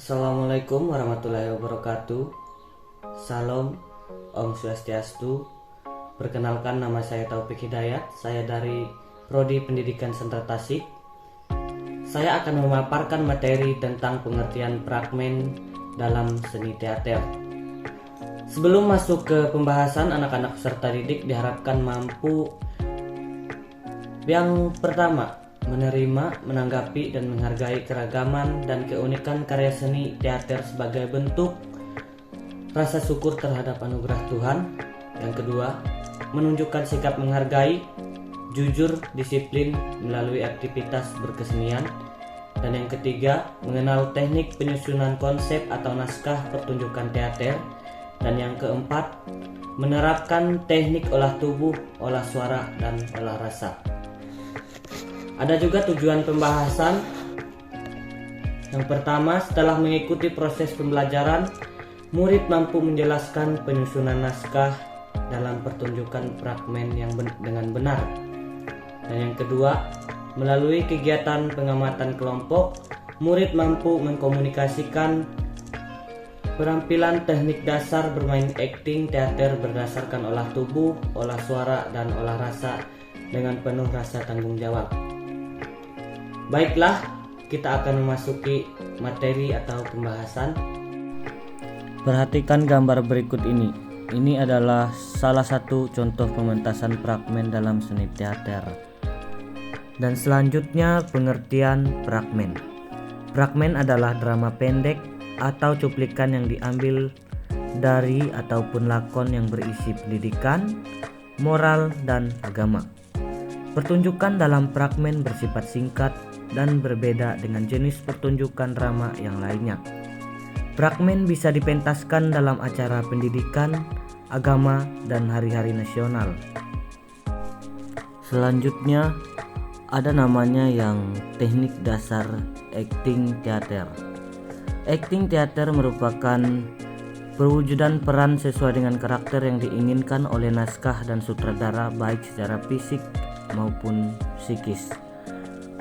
Assalamualaikum warahmatullahi wabarakatuh. Salam, Om Swastiastu. Perkenalkan, nama saya Taufik Hidayat. Saya dari Prodi Pendidikan Sentra Tasik. Saya akan memaparkan materi tentang pengertian fragmen dalam seni teater. Sebelum masuk ke pembahasan, anak-anak peserta didik diharapkan mampu yang pertama, menerima, menanggapi, dan menghargai keragaman dan keunikan karya seni teater sebagai bentuk rasa syukur terhadap anugerah Tuhan. Yang kedua, menunjukkan sikap menghargai, jujur, disiplin melalui aktivitas berkesenian. Dan yang ketiga, mengenal teknik penyusunan konsep atau naskah pertunjukan teater. Dan yang keempat, menerapkan teknik olah tubuh, olah suara, dan olah rasa. Ada juga tujuan pembahasan. Yang pertama, setelah mengikuti proses pembelajaran, murid mampu menjelaskan penyusunan naskah dalam pertunjukan fragmen dengan benar. Dan yang kedua, melalui kegiatan pengamatan kelompok, murid mampu mengkomunikasikan keterampilan teknik dasar bermain akting teater berdasarkan olah tubuh, olah suara, dan olah rasa dengan penuh rasa tanggung jawab. Baiklah, kita akan memasuki materi atau pembahasan. Perhatikan gambar berikut ini. Ini adalah salah satu contoh pementasan fragmen dalam seni teater. Dan selanjutnya pengertian fragmen. Fragmen adalah drama pendek atau cuplikan yang diambil dari ataupun lakon yang berisi pendidikan, moral, dan agama. Pertunjukan dalam fragmen bersifat singkat dan berbeda dengan jenis pertunjukan drama yang lainnya. Fragmen bisa dipentaskan dalam acara pendidikan, agama, dan hari-hari nasional. Selanjutnya ada namanya yang teknik dasar akting teater. Akting teater merupakan perwujudan peran sesuai dengan karakter yang diinginkan oleh naskah dan sutradara baik secara fisik maupun psikis.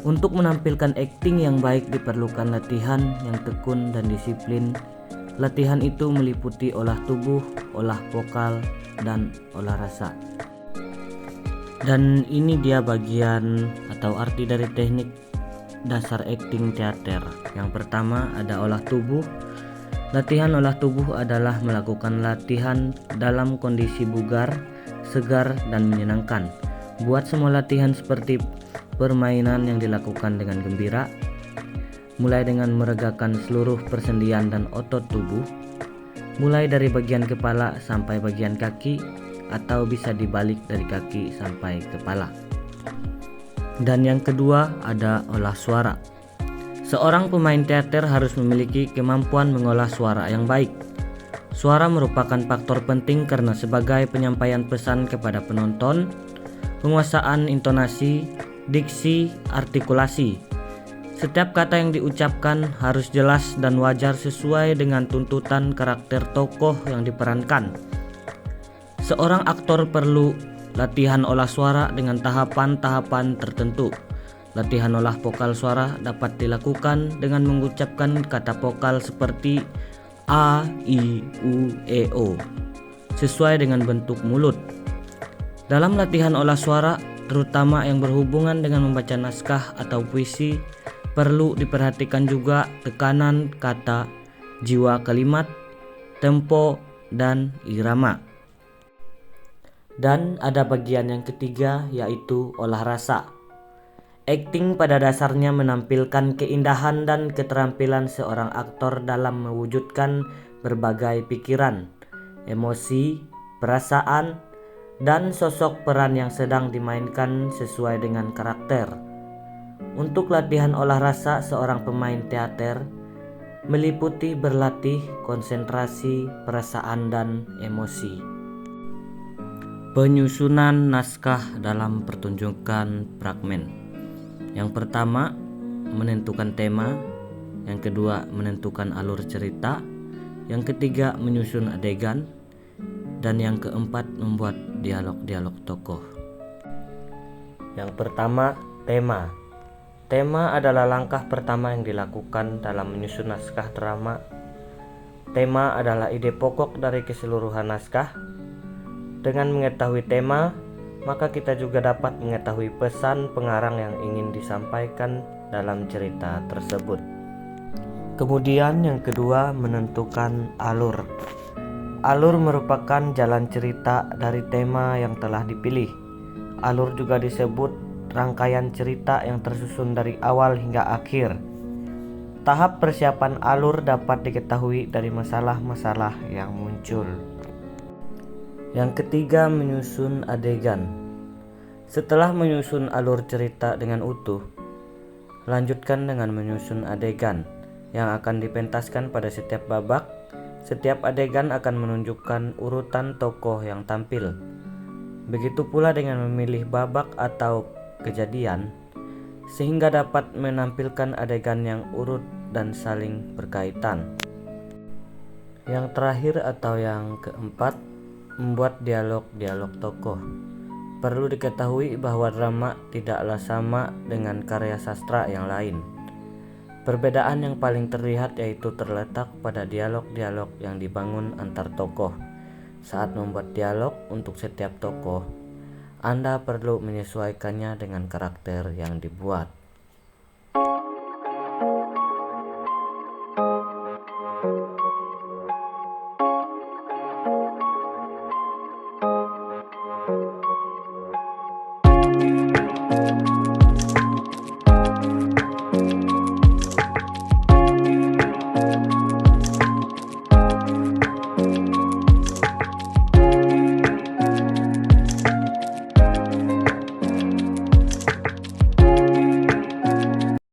Untuk menampilkan akting yang baik diperlukan latihan yang tekun dan disiplin. Latihan itu meliputi olah tubuh, olah vokal, dan olah rasa. Dan ini dia bagian atau arti dari teknik dasar akting teater. Yang pertama ada olah tubuh. Latihan olah tubuh adalah melakukan latihan dalam kondisi bugar, segar, dan menyenangkan. Buat semua latihan seperti permainan yang dilakukan dengan gembira, mulai dengan meregakan seluruh persendian dan otot tubuh, mulai dari bagian kepala sampai bagian kaki, atau bisa dibalik dari kaki sampai kepala. Dan yang kedua ada olah suara. Seorang pemain teater harus memiliki kemampuan mengolah suara yang baik. Suara merupakan faktor penting karena sebagai penyampaian pesan kepada penonton, penguasaan intonasi, diksi, artikulasi. Setiap kata yang diucapkan harus jelas dan wajar sesuai dengan tuntutan karakter tokoh yang diperankan. Seorang aktor perlu latihan olah suara dengan tahapan-tahapan tertentu. Latihan olah vokal suara dapat dilakukan dengan mengucapkan kata vokal seperti A, I, U, E, O sesuai dengan bentuk mulut. Dalam latihan olah suara, terutama yang berhubungan dengan membaca naskah atau puisi, perlu diperhatikan juga tekanan kata, jiwa kalimat, tempo, dan irama. Dan ada bagian yang ketiga, yaitu olah rasa. Akting pada dasarnya menampilkan keindahan dan keterampilan seorang aktor dalam mewujudkan berbagai pikiran, emosi, perasaan, dan sosok peran yang sedang dimainkan sesuai dengan karakter. Untuk latihan olah rasa seorang pemain teater meliputi berlatih konsentrasi, perasaan, dan emosi. Penyusunan naskah dalam pertunjukan fragmen. Yang pertama, menentukan tema. Yang kedua, menentukan alur cerita. Yang ketiga, menyusun adegan. Dan yang keempat, membuat dialog-dialog tokoh. Yang pertama, tema. Tema adalah langkah pertama yang dilakukan dalam menyusun naskah drama. Tema adalah ide pokok dari keseluruhan naskah. Dengan mengetahui tema, maka kita juga dapat mengetahui pesan pengarang yang ingin disampaikan dalam cerita tersebut. Kemudian yang kedua, menentukan alur. Alur merupakan jalan cerita dari tema yang telah dipilih. Alur juga disebut rangkaian cerita yang tersusun dari awal hingga akhir. Tahap persiapan alur dapat diketahui dari masalah-masalah yang muncul. Yang ketiga, menyusun adegan. Setelah menyusun alur cerita dengan utuh, lanjutkan dengan menyusun adegan yang akan dipentaskan pada setiap babak. Setiap adegan akan menunjukkan urutan tokoh yang tampil. Begitu pula dengan memilih babak atau kejadian, sehingga dapat menampilkan adegan yang urut dan saling berkaitan. Yang terakhir atau yang keempat, membuat dialog-dialog tokoh. Perlu diketahui bahwa drama tidaklah sama dengan karya sastra yang lain. Perbedaan yang paling terlihat yaitu terletak pada dialog-dialog yang dibangun antar tokoh. Saat membuat dialog untuk setiap tokoh, Anda perlu menyesuaikannya dengan karakter yang dibuat.